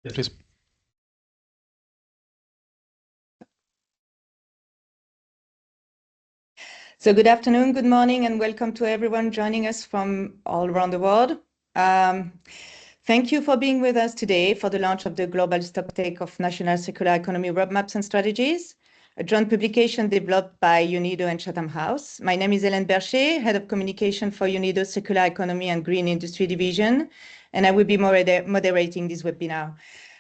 Yes, please. So good afternoon, good morning, and welcome to everyone joining us from all around the world. Thank you for being with us today for the launch of the Global Stocktake of National Circular Economy Roadmaps and Strategies, a joint publication developed by UNIDO and Chatham House. My name is Hélène Bercher, Head of Communication for UNIDO's Circular Economy and Green Industry Division, and I will be moderating this webinar.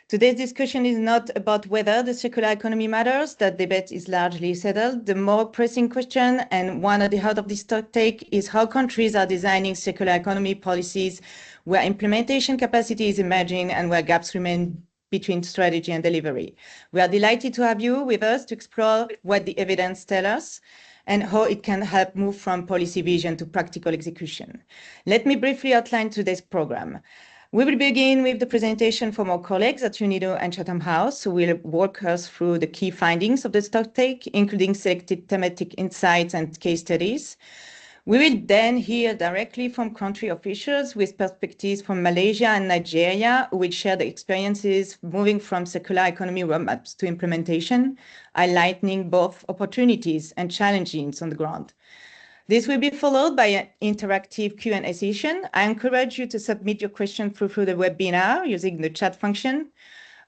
Today's discussion is not about whether the circular economy matters. That debate is largely settled. The more pressing question, and one at the heart of this stocktake, is how countries are designing circular economy policies where implementation capacity is emerging and where gaps remain between strategy and delivery. We are delighted to have you with us to explore what the evidence tells us and how it can help move from policy vision to practical execution. Let me briefly outline today's program. We will begin with the presentation from our colleagues at UNIDO and Chatham House, who will walk us through the key findings of the stocktake, including selected thematic insights and case studies. We will then hear directly from country officials with perspectives from Malaysia and Nigeria, who will share the experiences moving from circular economy roadmaps to implementation, highlighting both opportunities and challenges on the ground. This will be followed by an interactive Q&A session. I encourage you to submit your questions through the webinar using the chat function.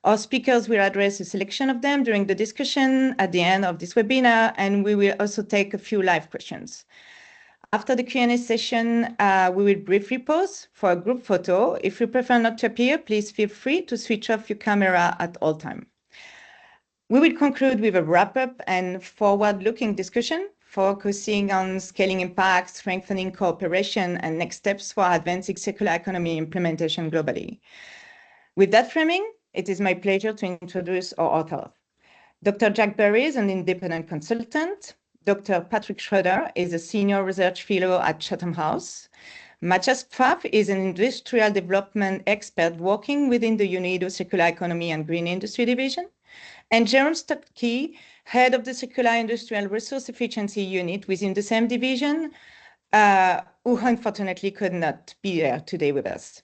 Our speakers will address a selection of them during the discussion at the end of this webinar, and we will also take a few live questions. After the Q&A session, we will briefly pause for a group photo. If you prefer not to appear, please feel free to switch off your camera at all times. We will conclude with a wrap-up and forward-looking discussion, focusing on scaling impact, strengthening cooperation, and next steps for advancing circular economy implementation globally. With that framing, it is my pleasure to introduce our author. Dr. Jack Berry is an independent consultant. Dr. Patrick Schroeder is a senior research fellow at Chatham House. Matthias Pfaff is an industrial development expert working within the UNIDO Circular Economy and Green Industry Division. And Jerome Stocktake, head of the Circular Industrial Resource Efficiency Unit within the same division, who unfortunately could not be there today with us.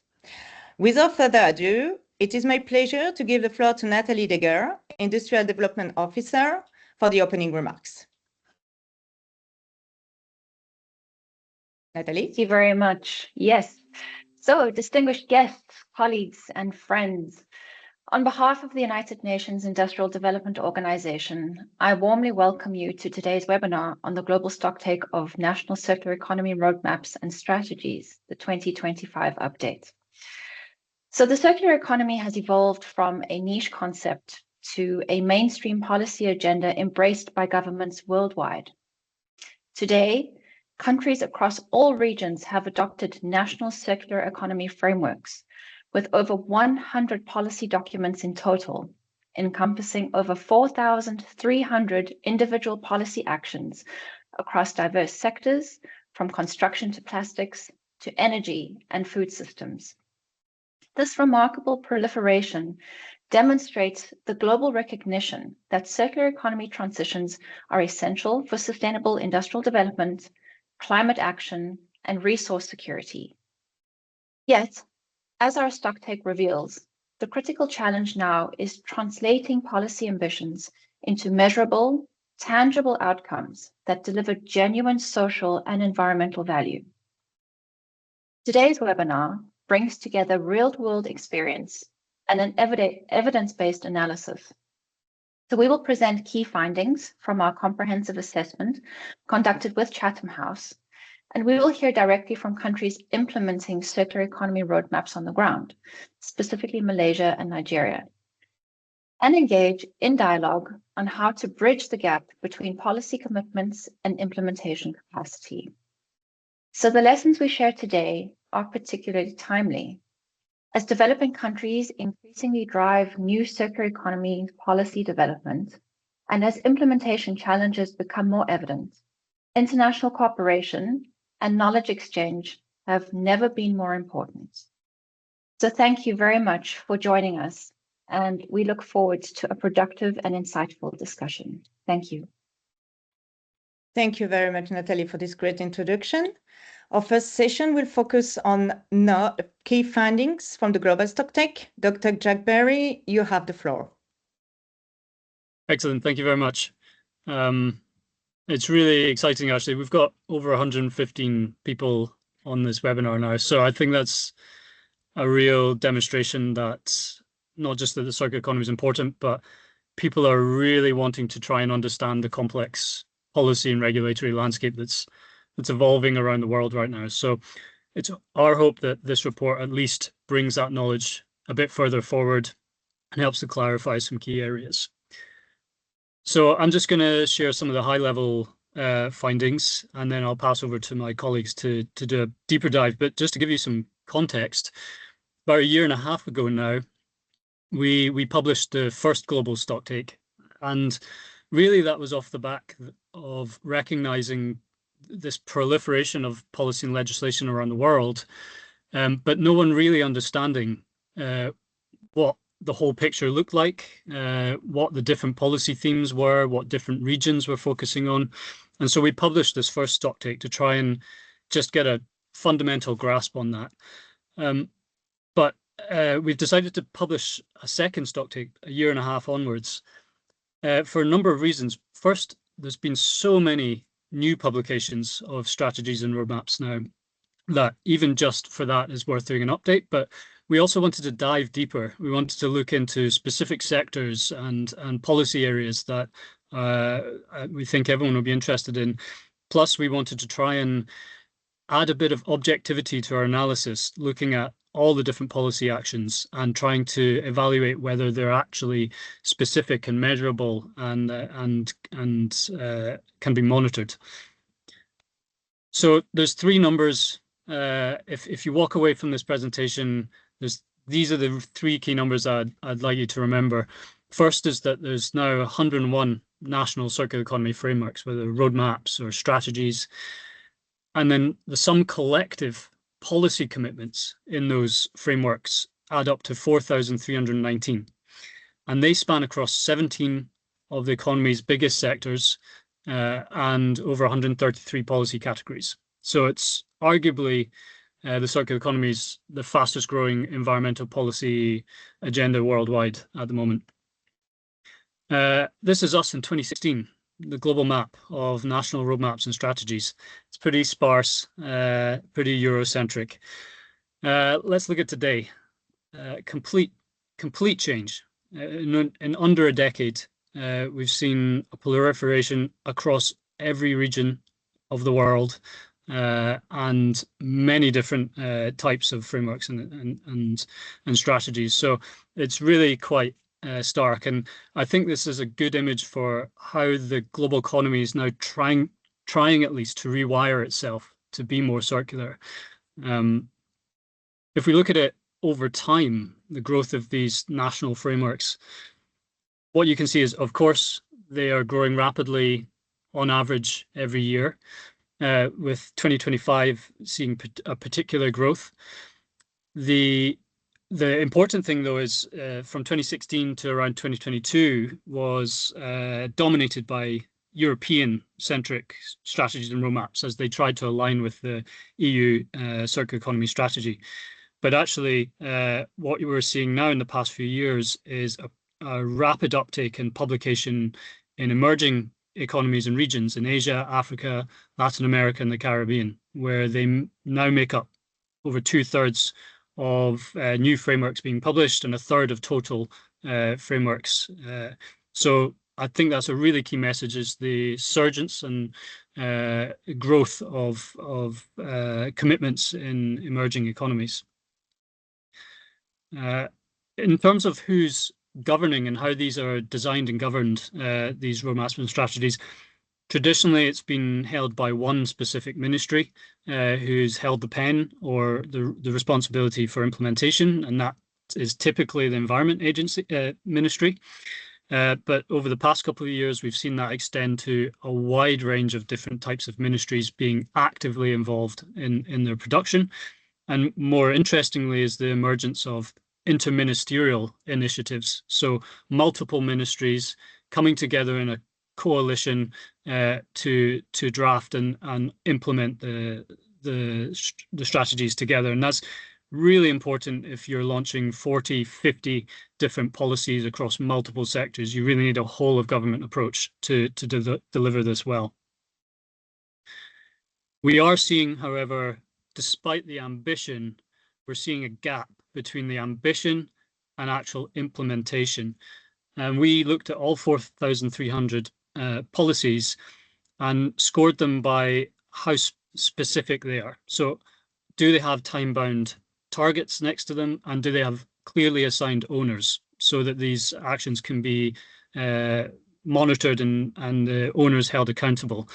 Without further ado, it is my pleasure to give the floor to Nathalie Deger, Industrial Development Officer, for the opening remarks. Nathalie? Thank you very much. Yes. So, distinguished guests, colleagues, and friends, on behalf of the United Nations Industrial Development Organization, I warmly welcome you to today's webinar on the Global Stocktake of National Circular Economy Roadmaps and Strategies, the 2025 update. So the circular economy has evolved from a niche concept to a mainstream policy agenda embraced by governments worldwide. Today, countries across all regions have adopted national circular economy frameworks, with over 100 policy documents in total, encompassing over 4,300 individual policy actions across diverse sectors, from construction to plastics to energy and food systems. This remarkable proliferation demonstrates the global recognition that circular economy transitions are essential for sustainable industrial development, climate action, and resource security. Yet, as our stocktake reveals, the critical challenge now is translating policy ambitions into measurable, tangible outcomes that deliver genuine social and environmental value. Today's webinar brings together real-world experience and an evidence-based analysis. So we will present key findings from our comprehensive assessment conducted with Chatham House, and we will hear directly from countries implementing circular economy roadmaps on the ground, specifically Malaysia and Nigeria, and engage in dialogue on how to bridge the gap between policy commitments and implementation capacity. So the lessons we share today are particularly timely, as developing countries increasingly drive new circular economy policy development, and as implementation challenges become more evident. International cooperation and knowledge exchange have never been more important. So thank you very much for joining us, and we look forward to a productive and insightful discussion. Thank you. Thank you very much, Nathalie, for this great introduction. Our first session will focus on key findings from the global Stocktake. Dr. Jack Berry, you have the floor. Excellent. Thank you very much. It's really exciting, actually. We've got over 115 people on this webinar now. So I think that's a real demonstration that not just that the circular economy is important, but people are really wanting to try and understand the complex policy and regulatory landscape that's evolving around the world right now. So it's our hope that this report at least brings that knowledge a bit further forward and helps to clarify some key areas. So I'm just going to share some of the high-level findings, and then I'll pass over to my colleagues to do a deeper dive. But just to give you some context, about a year and a half ago now, we published the first global Stocktake, and really that was off the back of recognizing this proliferation of policy and legislation around the world, but no one really understanding what the whole picture looked like, what the different policy themes were, what different regions were focusing on. And so we published this first Stocktake to try and just get a fundamental grasp on that. But we've decided to publish a second Stocktake a year and a half onwards for a number of reasons. First, there's been so many new publications of strategies and roadmaps now that even just for that is worth doing an update. But we also wanted to dive deeper. We wanted to look into specific sectors and policy areas that we think everyone will be interested in. Plus, we wanted to try and add a bit of objectivity to our analysis, looking at all the different policy actions and trying to evaluate whether they're actually specific and measurable and can be monitored. So there's three numbers. If you walk away from this presentation, these are the three key numbers I'd like you to remember. First is that there's now 101 national circular economy frameworks, whether roadmaps or strategies. And then some collective policy commitments in those frameworks add up to 4,319. And they span across 17 of the economy's biggest sectors and over 133 policy categories. So it's arguably the circular economy is the fastest growing environmental policy agenda worldwide at the moment. This is us in 2016, the global map of national roadmaps and strategies. It's pretty sparse, pretty Eurocentric. Let's look at today. Complete change. In under a decade, we've seen a proliferation across every region of the world, and many different types of frameworks and strategies. So it's really quite stark, and I think this is a good image for how the global economy is now trying at least to rewire itself to be more circular. If we look at it over time, the growth of these national frameworks, what you can see is, of course, they are growing rapidly on average every year, with 2025 seeing a particular growth. The important thing, though, is from 2016 to around 2022 was dominated by European-centric strategies and roadmaps as they tried to align with the EU circular economy strategy. But actually, what we're seeing now in the past few years is a rapid uptake in publication in emerging economies and regions in Asia, Africa, Latin America, and the Caribbean, where they now make up over 2/3 of new frameworks being published and a third of total frameworks. So I think that's a really key message, is the surgence and growth of commitments in emerging economies. In terms of who's governing and how these are designed and governed, these roadmaps and strategies, traditionally it's been held by one specific ministry who's held the pen or the responsibility for implementation, and that is typically the Environment Agency Ministry. But over the past couple of years, we've seen that extend to a wide range of different types of ministries being actively involved in their production. And more interestingly is the emergence of interministerial initiatives. So multiple ministries coming together in a coalition to draft and implement the the strategies together. And that's really important if you're launching 40, 50 different policies across multiple sectors. You really need a whole of government approach to deliver this well. We are seeing, however, despite the ambition, we're seeing a gap between the ambition and actual implementation. And we looked at all 4,300 policies and scored them by how specific they are. So do they have time-bound targets next to them, and do they have clearly assigned owners so that these actions can be monitored and the owners held accountable?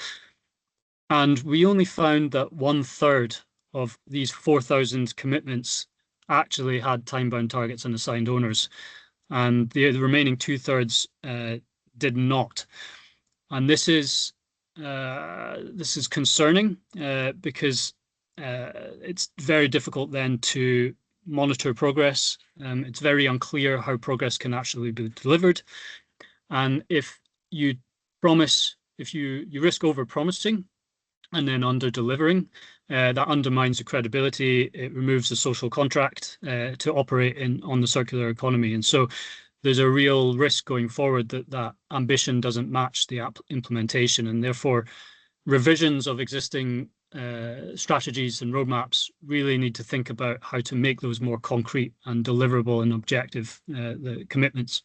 And we only found that 1/3 of these 4,000 commitments actually had time-bound targets and assigned owners, and the remaining 2/3 did not. And this is concerning because it's very difficult then to monitor progress. It's very unclear how progress can actually be delivered. And if you risk over-promising and then under-delivering, that undermines the credibility. It removes the social contract to operate on the circular economy. And so there's a real risk going forward that ambition doesn't match the implementation, and therefore revisions of existing strategies and roadmaps really need to think about how to make those more concrete and deliverable and objective, the commitments.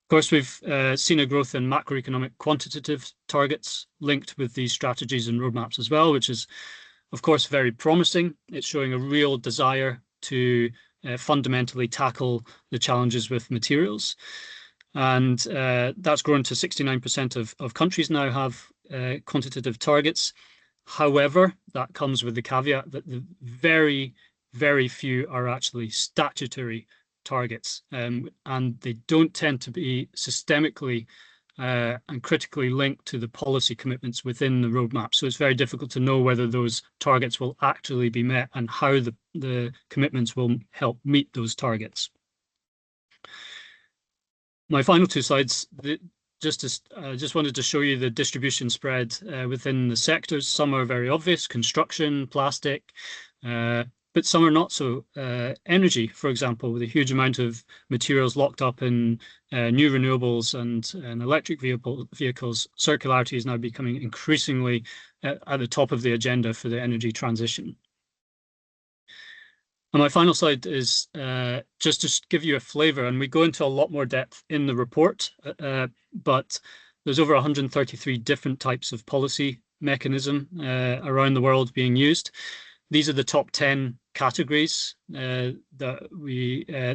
Of course, we've seen a growth in macroeconomic quantitative targets linked with these strategies and roadmaps as well, which is, of course, very promising. It's showing a real desire to fundamentally tackle the challenges with materials. And that's grown to 69% of countries now have quantitative targets. However, that comes with the caveat that the very, very few are actually statutory targets, and they don't tend to be systemically and critically linked to the policy commitments within the roadmap. So it's very difficult to know whether those targets will actually be met and how the commitments will help meet those targets. My final two slides, just wanted to show you the distribution spread within the sectors. Some are very obvious: construction, plastic, but some are not so. Energy, for example, with a huge amount of materials locked up in new renewables and electric vehicles, circularity is now becoming increasingly at the top of the agenda for the energy transition. And my final slide is just to give you a flavor, and we go into a lot more depth in the report, but there's over 133 different types of policy mechanism around the world being used. These are the top 10 categories that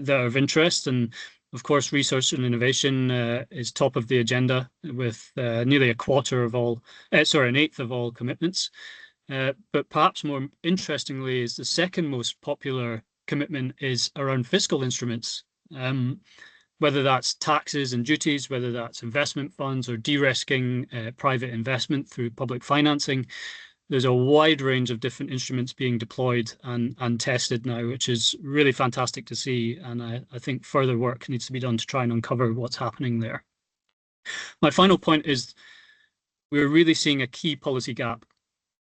are of interest, and of course, research and innovation is top of the agenda with nearly an eighth of all commitments. But perhaps more interestingly is the second most popular commitment is around fiscal instruments, whether that's taxes and duties, whether that's investment funds or de-risking private investment through public financing. There's a wide range of different instruments being deployed and tested now, which is really fantastic to see. And I think further work needs to be done to try and uncover what's happening there. My final point is we're really seeing a key policy gap,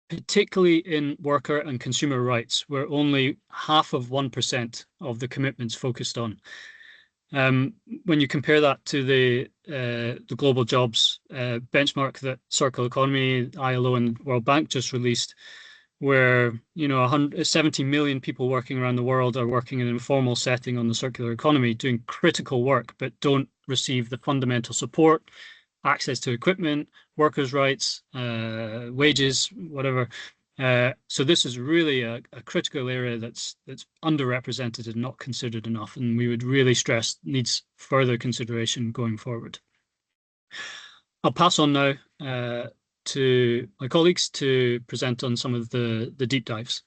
particularly in worker and consumer rights, where only 0.5% of the commitments focused on. When you compare that to the global jobs benchmark that Circular Economy, ILO, and World Bank just released, where 70 million people working around the world are working in an informal setting on the circular economy, doing critical work, but don't receive the fundamental support, access to equipment, workers' rights, wages, whatever. So this is really a critical area that's underrepresented and not considered enough, and we would really stress needs further consideration going forward. I'll pass on now to my colleagues to present on some of the deep dives.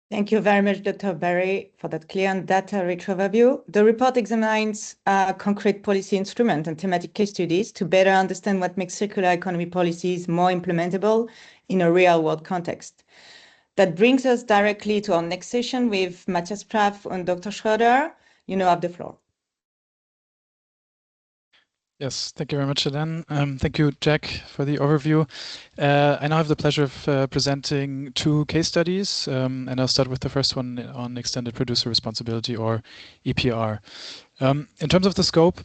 Thank you very much, Dr. Barry, for that clear and data-rich overview. The report examines concrete policy instruments and thematic case studies to better understand what makes circular economy policies more implementable in a real-world context. That brings us directly to our next session with Matthias Praff and Dr. Schroeder. You now have the floor. Yes, thank you very much, Eden. Thank you, Jack, for the overview. I now have the pleasure of presenting two case studies, and I'll start with the first one on extended producer responsibility, or EPR. In terms of the scope,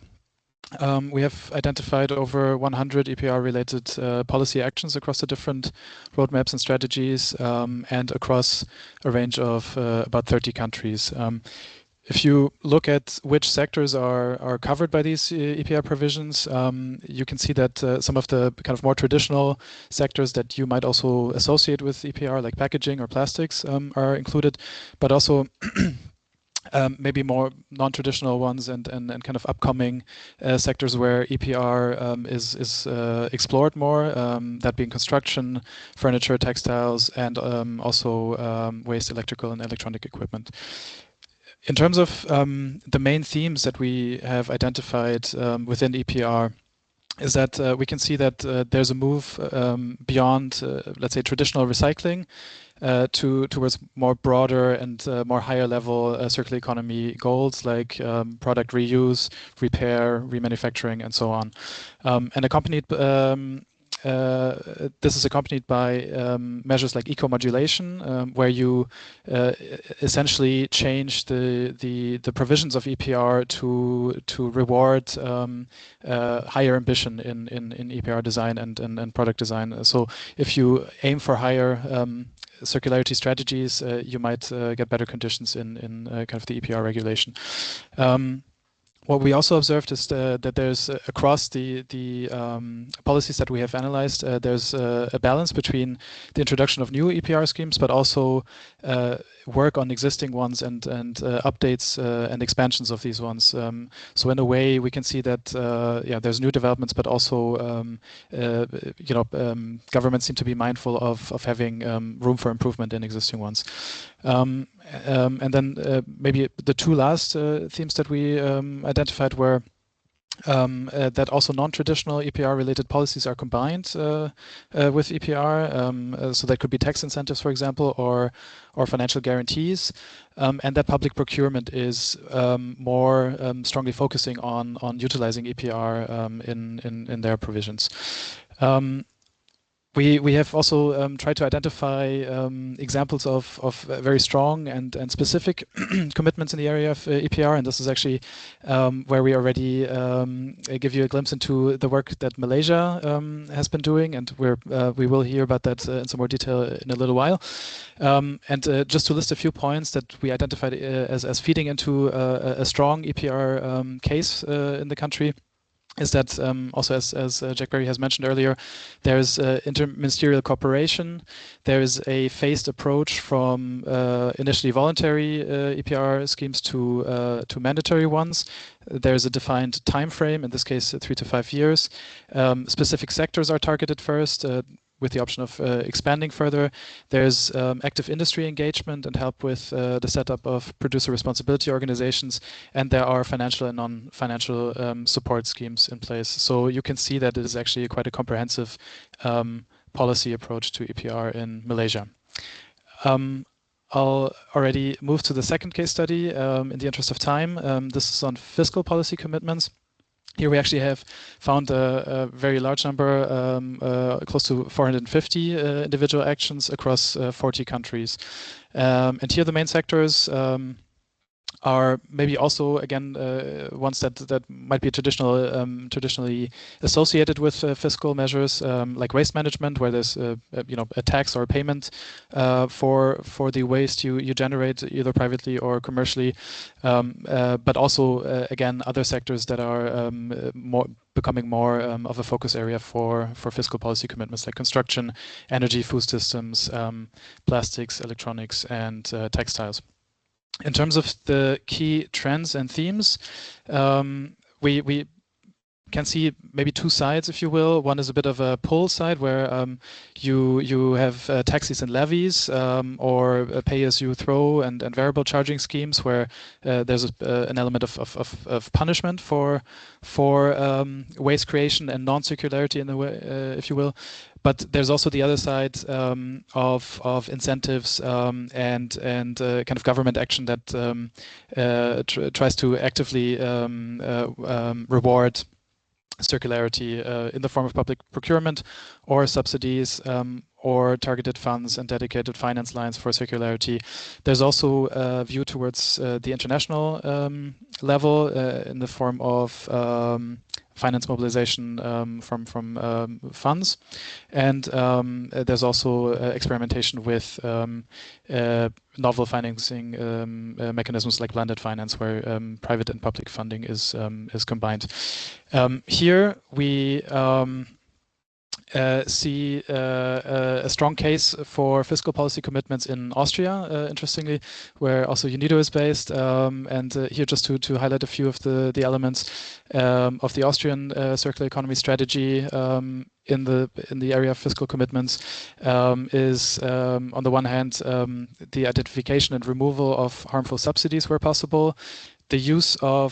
we have identified over 100 EPR-related policy actions across the different roadmaps and strategies, and across a range of about 30 countries. If you look at which sectors are covered by these EPR provisions, you can see that some of the kind of more traditional sectors that you might also associate with EPR, like packaging or plastics, are included, but also maybe more non-traditional ones and kind of upcoming sectors where EPR is explored more, that being construction, furniture, textiles, and also waste, electrical and electronic equipment. In terms of the main themes that we have identified within EPR, is that we can see that there's a move beyond, let's say, traditional recycling towards more broader and more higher level circular economy goals, like product reuse, repair, remanufacturing, and so on. And accompanied this is accompanied by measures like eco-modulation, where you essentially change the provisions of EPR to reward higher ambition in EPR design and product design. So if you aim for higher circularity strategies, you might get better conditions in kind of the EPR regulation. What we also observed is that there's across the policies that we have analyzed, there's a balance between the introduction of new EPR schemes, but also work on existing ones and updates and expansions of these ones. So in a way, we can see that there's new developments, but also governments seem to be mindful of having room for improvement in existing ones. And then maybe the two last themes that we identified were that also non-traditional EPR-related policies are combined with EPR. So that could be tax incentives, for example, or financial guarantees, and that public procurement is more strongly focusing on utilizing EPR in their provisions. We have also tried to identify examples of very strong and specific commitments in the area of EPR, and this is actually where we already give you a glimpse into the work that Malaysia has been doing, and we will hear about that in some more detail in a little while. And just to list a few points that we identified as feeding into a strong EPR case in the country, is that also, as Jack Berry has mentioned earlier, there's interministerial cooperation. There is a phased approach from initially voluntary EPR schemes to mandatory ones. There's a defined time frame, in this case 3 to 5 years. Specific sectors are targeted first, with the option of expanding further. There's active industry engagement and help with the setup of producer responsibility organizations, and there are financial and non-financial support schemes in place. So you can see that it is actually quite a comprehensive policy approach to EPR in Malaysia. I'll already move to the second case study in the interest of time. This is on fiscal policy commitments. Here we actually have found a very large number, close to 450 individual actions across 40 countries. And here the main sectors are maybe also, again, ones that might be traditionally associated with fiscal measures, like waste management, where there's a tax or a payment for the waste you generate either privately or commercially, but also again other sectors that are becoming more of a focus area for fiscal policy commitments, like construction, energy, food systems, plastics, electronics, and textiles. In terms of the key trends and themes, we can see maybe two sides, if you will. One is a bit of a pull side, where you have taxes and levies, or pay-as-you-throw and variable charging schemes, where there's an element of punishment for waste creation and non-circularity in the way, if you will. But there's also the other side of incentives and kind of government action that tries to actively reward circularity in the form of public procurement or subsidies or targeted funds and dedicated finance lines for circularity. There's also a view towards the international level in the form of finance mobilization from funds. And there's also experimentation with novel financing mechanisms like blended finance, where private and public funding is combined. Here we see a strong case for fiscal policy commitments in Austria, interestingly, where also UNIDO is based. And here, just to highlight a few of the elements of the Austrian circular economy strategy in the area of fiscal commitments is, on the one hand, the identification and removal of harmful subsidies where possible, the use of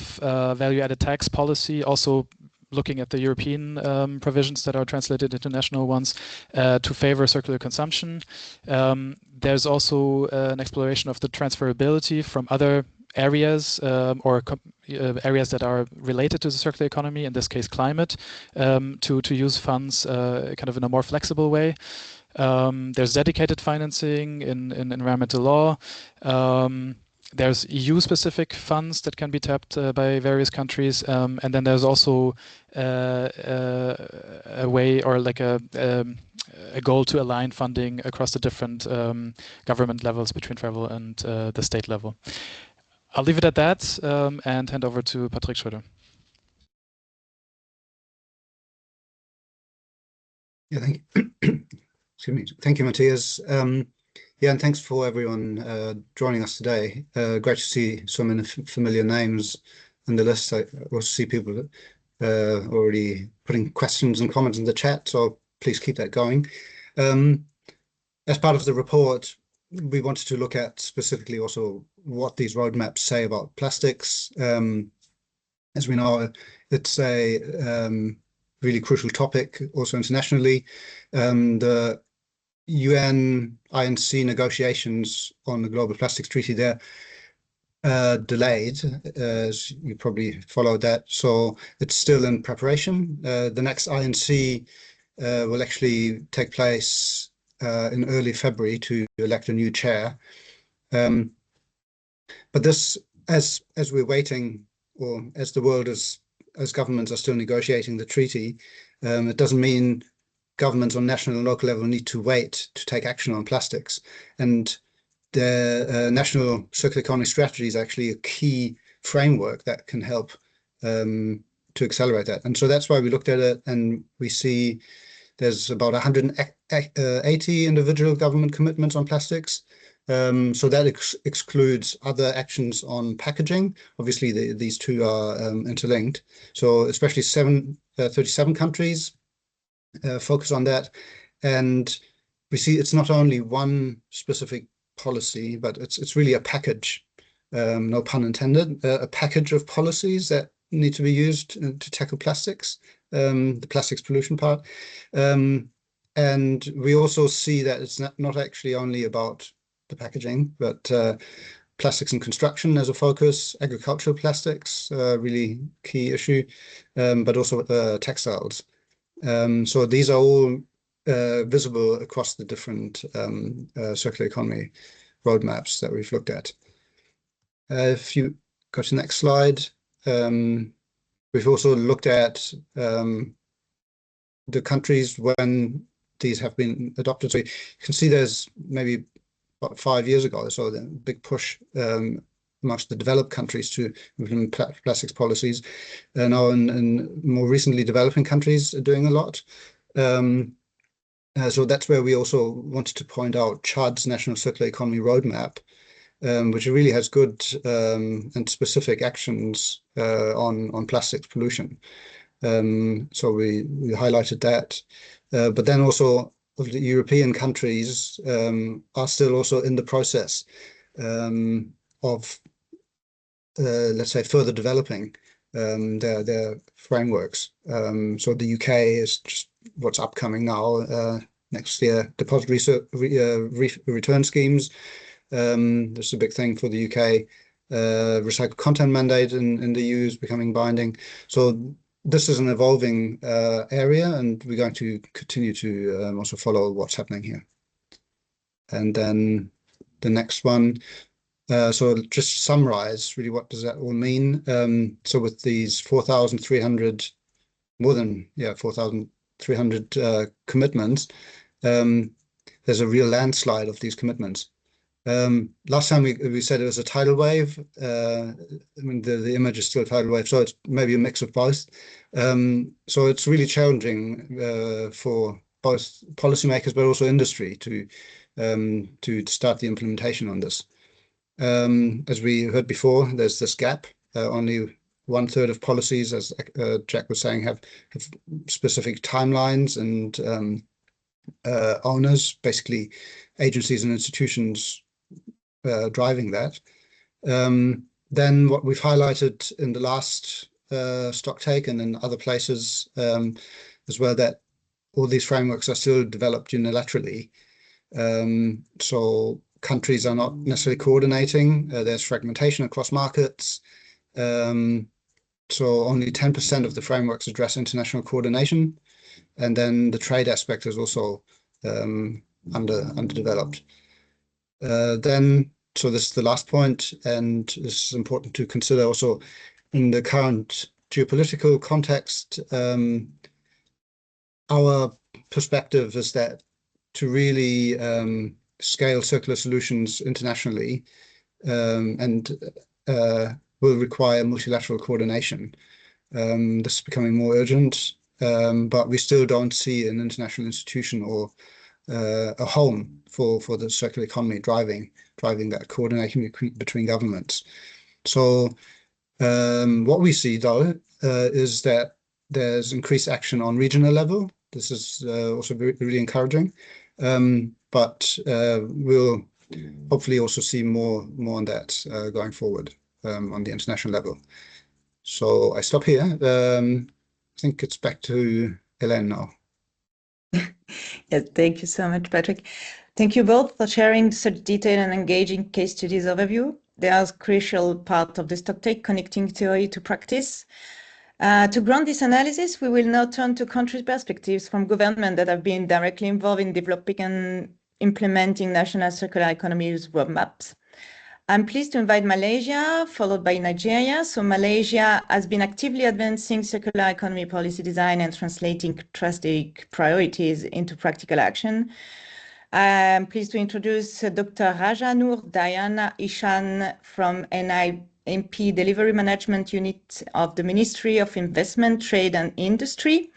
value-added tax policy, also looking at the European provisions that are translated into national ones to favor circular consumption. There's also an exploration of the transferability from other areas or areas that are related to the circular economy, in this case climate, to use funds kind of in a more flexible way. There's dedicated financing in environmental law. There's EU-specific funds that can be tapped by various countries, and then there's also a way or like a goal to align funding across the different government levels between federal and the state level. I'll leave it at that and hand over to Patrick Schröder. Yeah, thank you. Excuse me. Thank you, Matthias. Yeah, and thanks for everyone joining us today. Great to see so many familiar names in the list. I also see people already putting questions and comments in the chat, so please keep that going. As part of the report, we wanted to look at specifically also what these roadmaps say about plastics. As we know, it's a really crucial topic also internationally. The UN INC negotiations on the Global Plastics Treaty, they're delayed, as you probably followed that. So it's still in preparation. The next INC will actually take place in early February to elect a new chair. But this, as we're waiting, or as the world as governments are still negotiating the treaty, it doesn't mean governments on national and local level need to wait to take action on plastics. And the national circular economy strategy is actually a key framework that can help to accelerate that. And so that's why we looked at it, and we see there's about 180 individual government commitments on plastics. So that excludes other actions on packaging. Obviously, these two are interlinked. So especially 37 countries focus on that. And we see it's not only one specific policy, but it's really a package, no pun intended, a package of policies that need to be used to tackle plastics, the plastics pollution part. And we also see that it's not actually only about the packaging, but plastics and construction as a focus, agricultural plastics, really key issue, but also textiles. So these are all visible across the different circular economy roadmaps that we've looked at. If you go to the next slide, we've also looked at the countries when these have been adopted. So you can see there's maybe about 5 years ago, so the big push amongst the developed countries to implement plastics policies. Now in more recently developing countries are doing a lot. So that's where we also wanted to point out Chad's National Circular Economy Roadmap, which really has good and specific actions on plastics pollution. So we highlighted that. But then also of the European countries are still also in the process of, let's say, further developing their frameworks. So the UK is just what's upcoming now next year. Deposit return schemes. This is a big thing for the UK. Recycled content mandate in the EU is becoming binding. So this is an evolving area, and we're going to continue to also follow what's happening here. And then the next one. So just to summarize, really, what does that all mean? So with these 4,300, more than 4,300 commitments, there's a real landslide of these commitments. Last time we said it was a tidal wave. I mean, the image is still a tidal wave, so it's maybe a mix of both. So it's really challenging for both policymakers, but also industry to start the implementation on this. As we heard before, there's this gap. Only 1/3 of policies, as Jack was saying, have specific timelines and owners, basically agencies and institutions driving that. Then what we've highlighted in the last Stocktake and in other places as well, that all these frameworks are still developed unilaterally. So countries are not necessarily coordinating. There's fragmentation across markets. So only 10% of the frameworks address international coordination. And then the trade aspect is also underdeveloped. So this is the last point, and this is important to consider also in the current geopolitical context. Our perspective is that to really scale circular solutions internationally and will require multilateral coordination. This is becoming more urgent, but we still don't see an international institution or a home for the circular economy driving that coordination between governments. So what we see, though, is that there's increased action on regional level. This is also really encouraging, but we'll hopefully also see more on that going forward on the international level. So I stop here. I think it's back to Hélène now. Yes, thank you so much, Patrick. Thank you both for sharing such detailed and engaging case studies overview. They are a crucial part of the Stocktake, connecting theory to practice. To ground this analysis, we will now turn to country perspectives from government that have been directly involved in developing and implementing national circular economies roadmaps. I'm pleased to invite Malaysia, followed by Nigeria. So Malaysia has been actively advancing circular economy policy design and translating strategic priorities into practical action. I'm pleased to introduce Dr. Raja Noor Dayana Ishan from NIMP Delivery Management Unit of the Ministry of Investment, Trade and Industry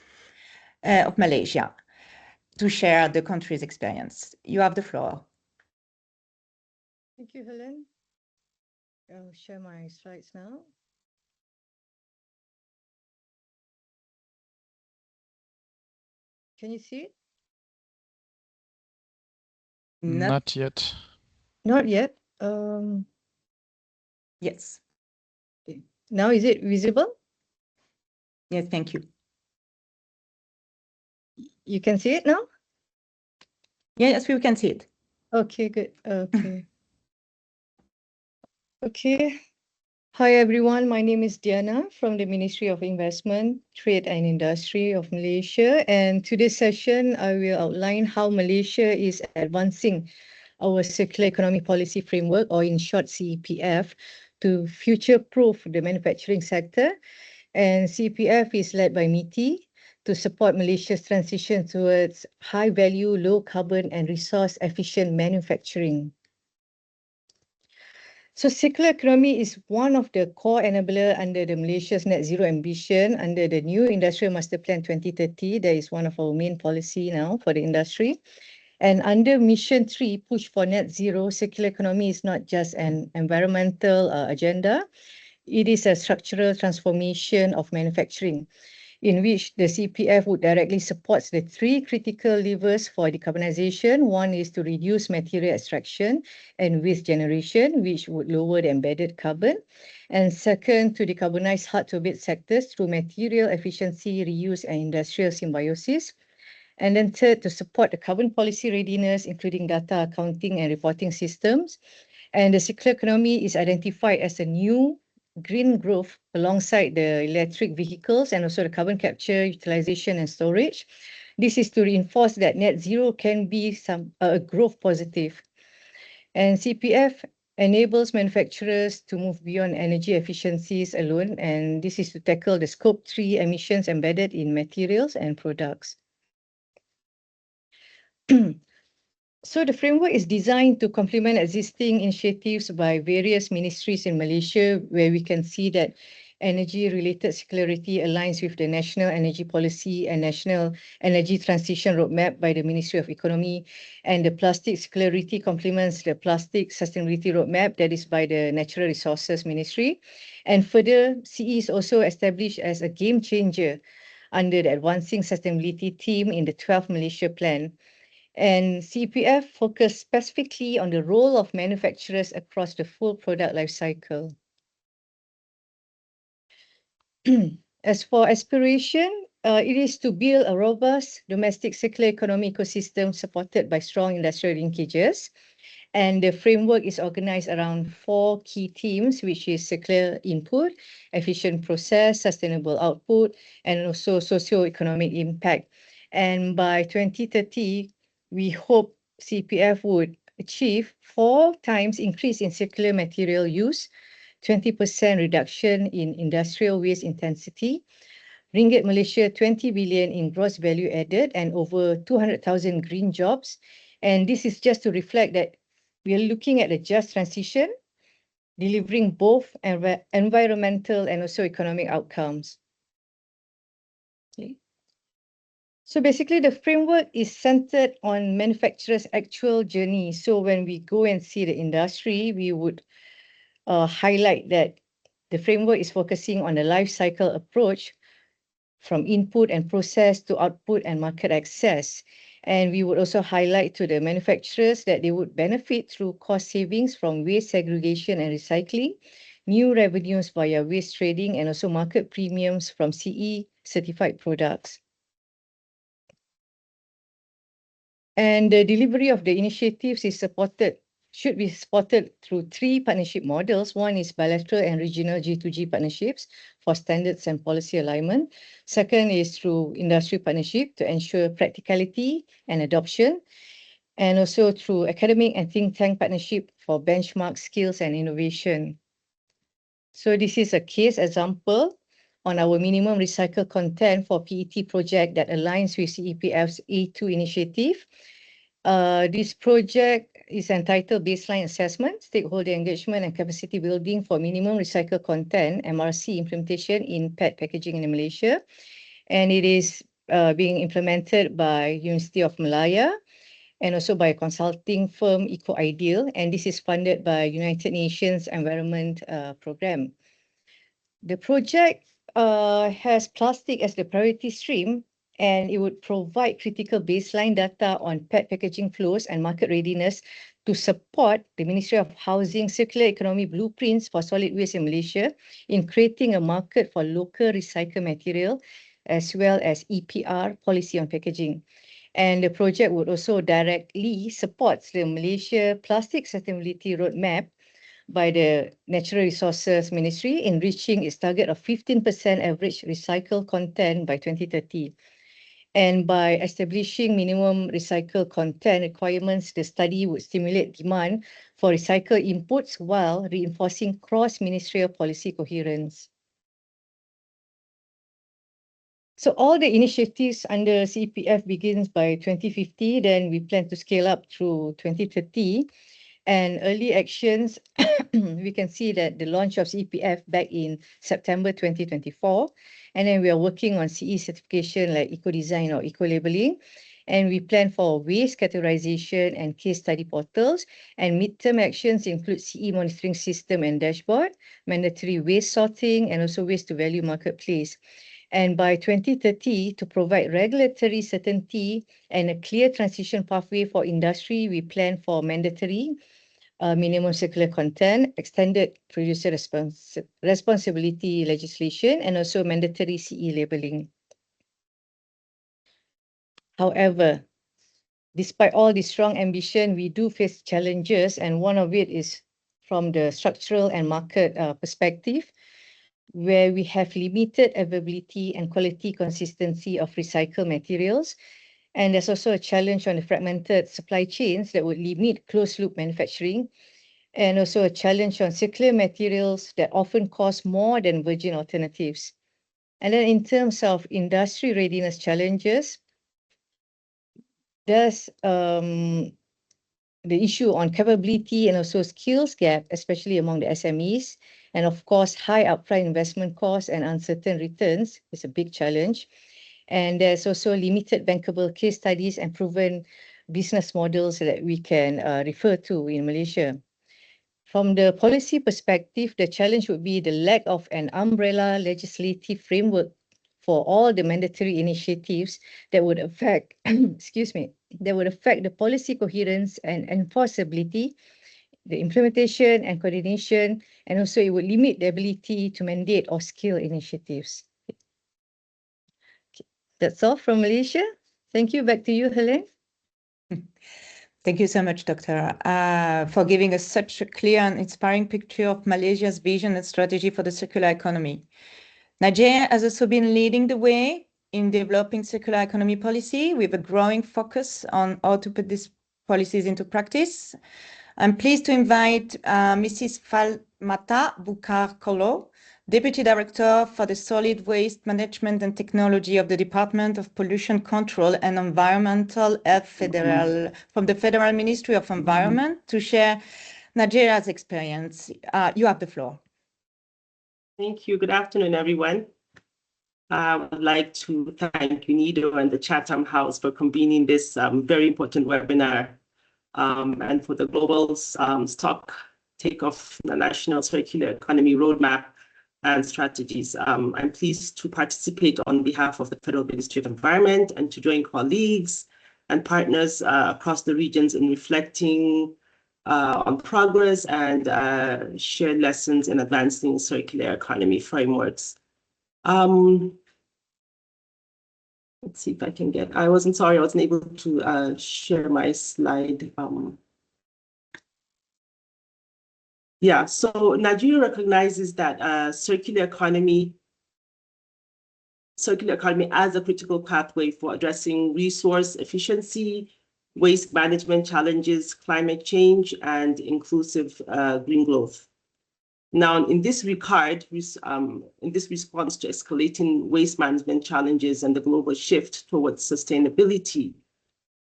of Malaysia to share the country's experience. You have the floor. Thank you, Hélène. I'll share my slides now. Can you see it? Not yet. Not yet. Yes. Now is it visible? Yes, thank you. You can see it now? Yes, we can see it. Okay, good. Okay. Okay. Hi, everyone. My name is Diana from the Ministry of Investment, Trade and Industry of Malaysia. And today's session, I will outline how Malaysia is advancing our circular economy policy framework, or in short, CEPF, to future-proof the manufacturing sector. And CEPF is led by MITI to support Malaysia's transition towards high-value, low-carbon and resource-efficient manufacturing. So circular economy is one of the core enabler under the Malaysia's net zero ambition under the new Industrial Master Plan 2030. That is one of our main policy now for the industry. And under Mission 3, push for net zero, circular economy is not just an environmental agenda. It is a structural transformation of manufacturing, in which the CEPF would directly support the three critical levers for decarbonization. One is to reduce material extraction and waste generation, which would lower the embedded carbon. And second, to decarbonize hard-to-abate sectors through material efficiency, reuse, and industrial symbiosis. And then third, to support the carbon policy readiness, including data accounting and reporting systems. And the circular economy is identified as a new green growth alongside the electric vehicles and also the carbon capture, utilization and storage. This is to reinforce that net zero can be a growth positive. And CPF enables manufacturers to move beyond energy efficiencies alone, and this is to tackle the scope 3 emissions embedded in materials and products. So the framework is designed to complement existing initiatives by various ministries in Malaysia, where we can see that energy-related security aligns with the National Energy Policy and National Energy Transition Roadmap by the Ministry of Economy, and the plastic security complements the Plastic Sustainability Roadmap that is by the Natural Resources Ministry. And further, CE is also established as a game changer under the Advancing Sustainability Team in the 12th Malaysia Plan. And CPF focused specifically on the role of manufacturers across the full product life cycle. As for aspiration, it is to build a robust domestic circular economy ecosystem supported by strong industrial linkages. And the framework is organized around 4 key themes, which is circular input, efficient process, sustainable output, and also socio-economic impact. And by 2030, we hope CPF would achieve 4 times increase in circular material use, 20% reduction in industrial waste intensity, Ringgit Malaysia 20 billion in gross value added, and over 200,000 green jobs. And this is just to reflect that we are looking at a just transition, delivering both environmental and also economic outcomes. Okay. So basically, the framework is centered on manufacturers' actual journey. So when we go and see the industry, we would highlight that the framework is focusing on the life cycle approach from input and process to output and market access. And we would also highlight to the manufacturers that they would benefit through cost savings from waste segregation and recycling, new revenues via waste trading, and also market premiums from CE certified products. And the delivery of the initiatives should be supported through 3 partnership models. One is bilateral and regional G2G partnerships for standards and policy alignment. Second is through industry partnership to ensure practicality and adoption. And also through academic and think tank partnership for benchmark skills and innovation. So this is a case example on our minimum recycled content for PET project that aligns with CEPF's A2 initiative. This project is entitled Baseline Assessment, Stakeholder Engagement and Capacity Building for Minimum Recycled Content, MRC implementation in PET packaging in Malaysia. And it is being implemented by University of Malaya and also by a consulting firm EcoIdeal. And this is funded by United Nations Environment Programme. The project has plastic as the priority stream, and it would provide critical baseline data on PET packaging flows and market readiness to support the Ministry of Housing Circular Economy blueprints for solid waste in Malaysia in creating a market for local recycled material, as well as EPR policy on packaging. And the project would also directly support the Malaysia Plastic Sustainability Roadmap by the Natural Resources Ministry in reaching its target of 15% average recycled content by 2030. And by establishing minimum recycled content requirements, the study would stimulate demand for recycled inputs while reinforcing cross-ministerial policy coherence. So all the initiatives under CPF begins by 2050, then we plan to scale up through 2030. And early actions, we can see that the launch of CPF back in September 2024. And then we are working on CE certification like eco-design or eco-labeling. And we plan for waste categorization and case study portals. And midterm actions include CE monitoring system and dashboard, mandatory waste sorting, and also waste to value marketplace. And by 2030, to provide regulatory certainty and a clear transition pathway for industry, we plan for mandatory minimum circular content, extended producer responsibility legislation, and also mandatory CE labeling. However, despite all this strong ambition, we do face challenges, and one of it is from the structural and market perspective, where we have limited availability and quality consistency of recycled materials. And there's also a challenge on the fragmented supply chains that would limit closed-loop manufacturing, and also a challenge on circular materials that often cost more than virgin alternatives. And then in terms of industry readiness challenges, there's the issue on capability and also skills gap, especially among the SMEs. And of course, high upfront investment costs and uncertain returns is a big challenge. And there's also limited bankable case studies and proven business models that we can refer to in Malaysia. From the policy perspective, the challenge would be the lack of an umbrella legislative framework for all the mandatory initiatives that would affect, excuse me, that would affect the policy coherence and enforceability, the implementation and coordination, and also it would limit the ability to mandate or scale initiatives. Okay. That's all from Malaysia. Thank you. Back to you, Helen. Thank you so much, Doctor, for giving us such a clear and inspiring picture of Malaysia's vision and strategy for the circular economy. Nigeria has also been leading the way in developing circular economy policy with a growing focus on how to put these policies into practice. I'm pleased to invite Mrs. Falmata Bukar Kolo, Deputy Director for the Solid Waste Management and Technology of the Department of Pollution Control and Environmental Health from the Federal Ministry of Environment, to share Nigeria's experience. You have the floor. Thank you. Good afternoon, everyone. I would like to thank UNIDO and the Chatham House for convening this very important webinar, and for the global Stocktake of the National Circular Economy Roadmap and strategies. I'm pleased to participate on behalf of the Federal Ministry of Environment and to join colleagues and partners across the regions in reflecting on progress and share lessons in advancing circular economy frameworks. Let's see if I can get, I wasn't able to share my slide. Yeah, so Nigeria recognizes that circular economy as a critical pathway for addressing resource efficiency, waste management challenges, climate change, and inclusive green growth. Now, in this regard, in this response to escalating waste management challenges and the global shift towards sustainability,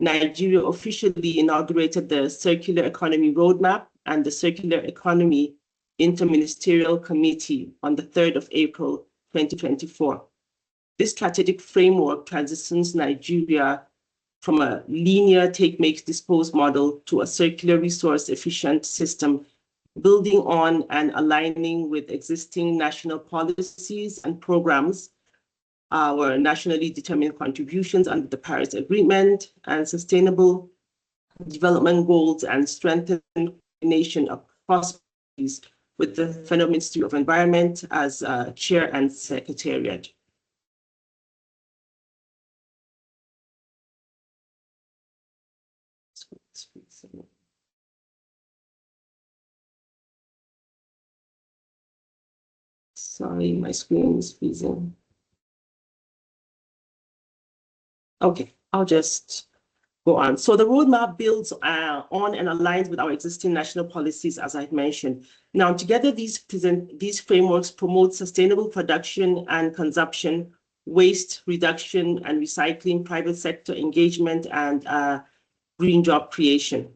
Nigeria officially inaugurated the Circular Economy Roadmap and the Circular Economy Interministerial Committee on the 3rd of April, 2024. This strategic framework transitions Nigeria from a linear take, make, dispose model to a circular resource efficient system, building on and aligning with existing national policies and programs, our nationally determined contributions under the Paris Agreement and sustainable development goals, and strengthen coordination across with the Federal Ministry of Environment as chair and secretariat. Sorry, my screen is freezing. Okay, I'll just go on. So the roadmap builds on and aligns with our existing national policies, as I mentioned. Now, together, these frameworks promote sustainable production and consumption, waste reduction and recycling, private sector engagement, and green job creation.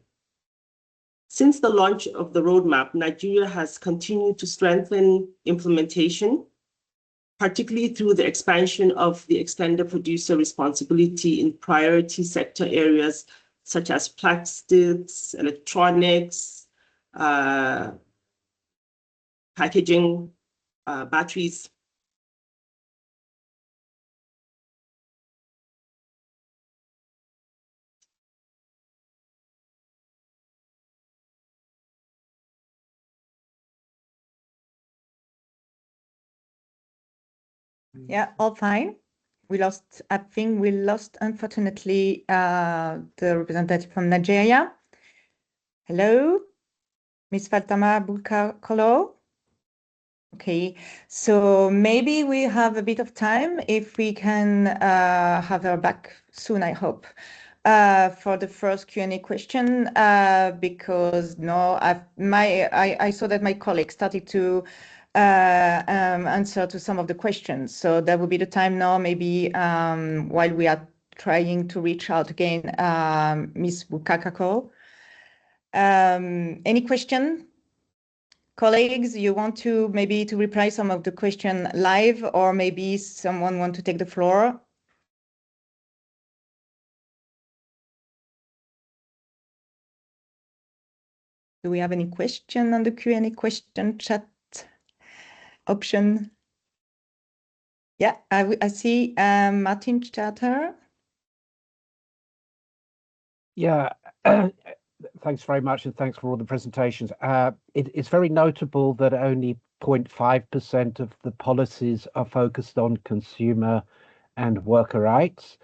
Since the launch of the roadmap, Nigeria has continued to strengthen implementation, particularly through the expansion of the extended producer responsibility in priority sector areas such as plastics, electronics, packaging, batteries. Yeah, all fine. I think we lost, unfortunately, the representative from Nigeria. Hello, Ms. Fatama Bulkakolo? Okay, so maybe we have a bit of time if we can have her back soon, I hope, for the first Q&A question, because I saw that my colleague started to answer to some of the questions. So that will be the time now, maybe while we are trying to reach out again, Ms. Bukakako. Any question? Colleagues, you want to maybe to reply some of the question live, or maybe someone want to take the floor? Do we have any question on the Q&A question chat option? Yeah, I see Martin Chatter. Yeah, thanks very much, and thanks for all the presentations. It's very notable that only 0.5% of the policies are focused on consumer and worker rights.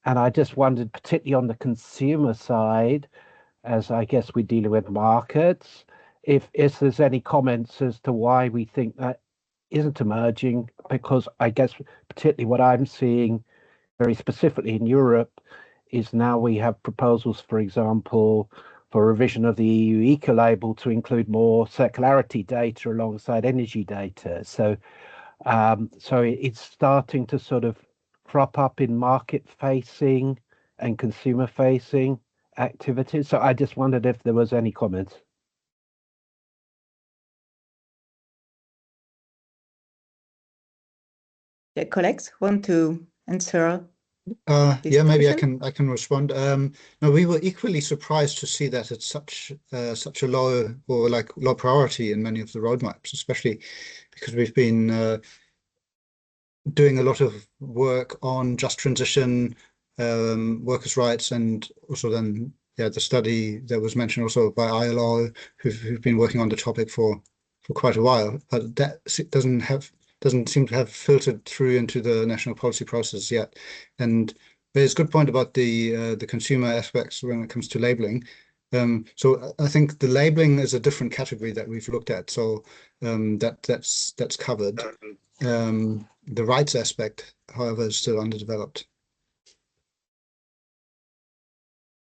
And I just wondered, particularly on the consumer side, as I guess we're dealing with markets, if there's any comments as to why we think that isn't emerging, because I guess particularly what I'm seeing very specifically in Europe is now we have proposals, for example, for revision of the EU eco-label to include more circularity data alongside energy data. So it's starting to sort of crop up in market-facing and consumer-facing activities. So I just wondered if there was any comments. The colleagues want to answer. Yeah, maybe I can respond. No, we were equally surprised to see that it's such a low priority in many of the roadmaps, especially because we've been doing a lot of work on just transition, workers' rights, and also then the study that was mentioned also by ILO, who've been working on the topic for quite a while, but that doesn't seem to have filtered through into the national policy process yet. And there's a good point about the consumer aspects when it comes to labeling. So I think the labeling is a different category that we've looked at. So that's covered. The rights aspect, however, is still underdeveloped.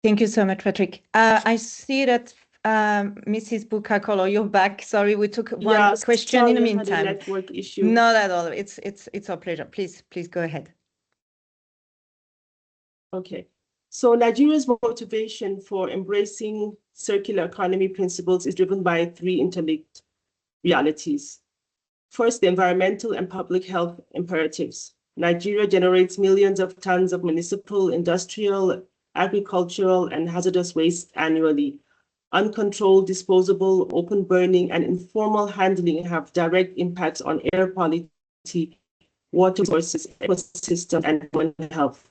Thank you so much, Patrick. I see that Mrs. Bukakolo, you're back. Sorry, we took one question in the meantime. A network issue. Not at all. It's our pleasure. Please go ahead. Okay. So Nigeria's motivation for embracing circular economy principles is driven by three interlinked realities. First, the environmental and public health imperatives. Nigeria generates millions of tons of municipal, industrial, agricultural, and hazardous waste annually. Uncontrolled, disposable, open burning, and informal handling have direct impacts on air quality, water sources, ecosystem, and human health.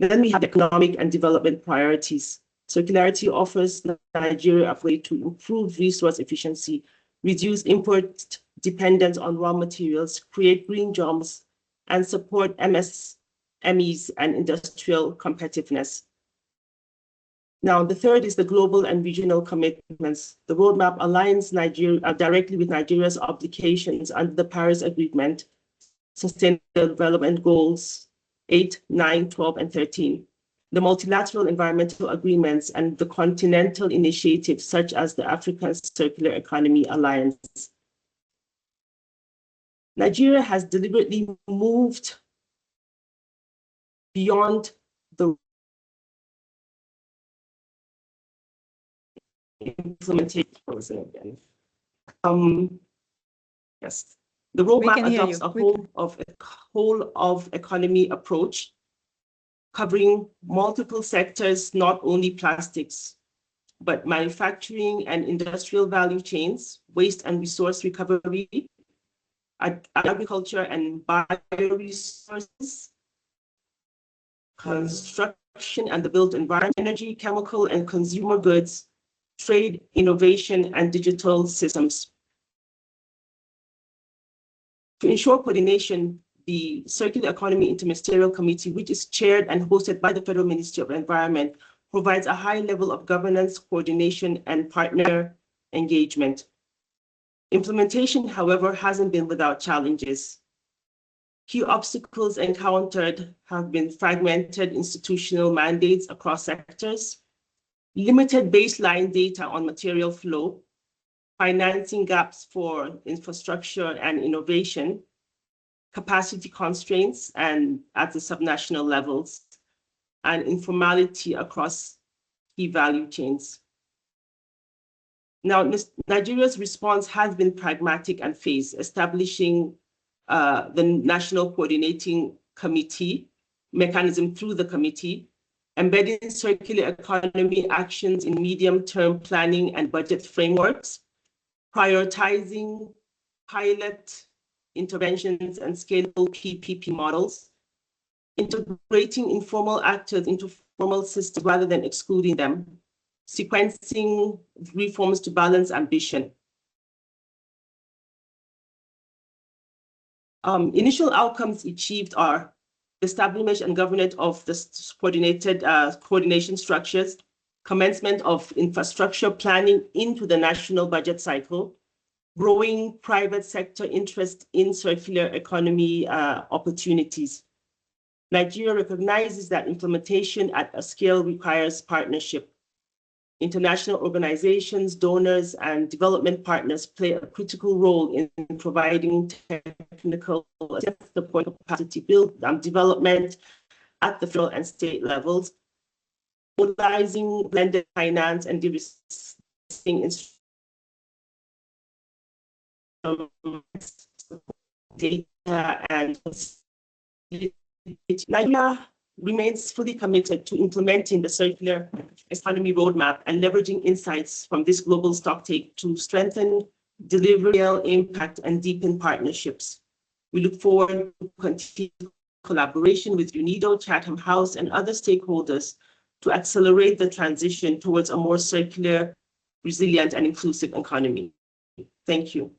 Then we have economic and development priorities. Circularity offers Nigeria a way to improve resource efficiency, reduce import dependence on raw materials, create green jobs, and support MSMEs and industrial competitiveness. Now, the third is the global and regional commitments. The roadmap aligns Nigeria directly with Nigeria's obligations under the Paris Agreement, Sustainable Development Goals 8, 9, 12, and 13. The multilateral environmental agreements and the continental initiatives such as the African Circular Economy Alliance. Nigeria has deliberately moved beyond the implementation process. Yes, the roadmap adopts a whole of economy approach, covering multiple sectors, not only plastics, but manufacturing and industrial value chains, waste and resource recovery, agriculture and bioresources, construction and the built environment, energy, chemical and consumer goods, trade, innovation, and digital systems. To ensure coordination, the Circular Economy Interministerial Committee, which is chaired and hosted by the Federal Ministry of Environment, provides a high level of governance, coordination, and partner engagement. Implementation, however, hasn't been without challenges. Key obstacles encountered have been fragmented institutional mandates across sectors, limited baseline data on material flow, financing gaps for infrastructure and innovation, capacity constraints and at the subnational levels, and informality across key value chains. Now, Nigeria's response has been pragmatic and phased, establishing the National Coordinating Committee mechanism through the committee, embedding circular economy actions in medium-term planning and budget frameworks, prioritizing pilot interventions and scalable PPP models, integrating informal actors into formal systems rather than excluding them, sequencing reforms to balance ambition. Initial outcomes achieved are the establishment and governance of the coordination structures, commencement of infrastructure planning into the national budget cycle, growing private sector interest in circular economy opportunities. Nigeria recognizes that implementation at a scale requires partnership. International organizations, donors, and development partners play a critical role in providing technical support, capacity build and development at the federal and state levels, mobilizing blended finance and de-risking instruments, data and Nigeria remains fully committed to implementing the circular economy roadmap and leveraging insights from this global stocktake to strengthen delivery, impact, and deepen partnerships. We look forward to continued collaboration with UNIDO, Chatham House, and other stakeholders to accelerate the transition towards a more circular, resilient, and inclusive economy. Thank you.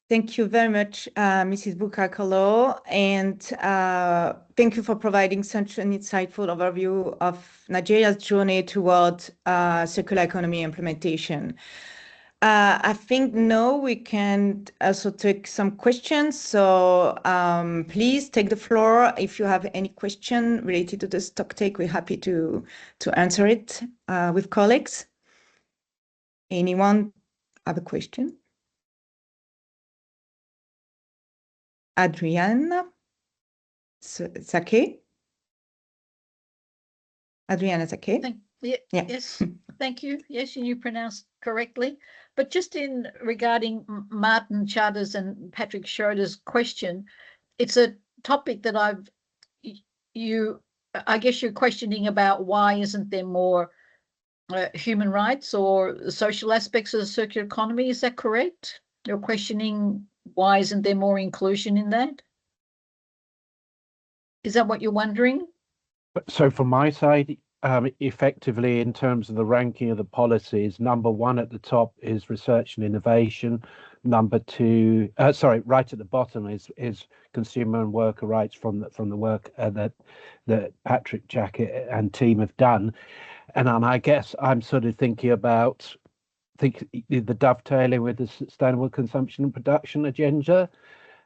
Thank you very much, Mrs. Bukakolo, and thank you for providing such an insightful overview of Nigeria's journey toward circular economy implementation. I think now we can also take some questions, so please take the floor. If you have any question related to the stocktake, we're happy to answer it with colleagues. Anyone have a question? Adriana Sake. Adriana Sake. Yeah. Yes, thank you. Yes, you pronounced correctly. But just in regarding Martin Chada's and Patrick Schroeder's question, it's a topic that I guess you're questioning about why isn't there more human rights or social aspects of the circular economy. Is that correct? You're questioning why isn't there more inclusion in that? Is that what you're wondering? So from my side, effectively in terms of the ranking of the policies, number one at the top is research and innovation. Number two, right at the bottom is consumer and worker rights from the work that Patrick Jackett and team have done. And I guess I'm sort of thinking about the dovetailing with the sustainable consumption and production agenda,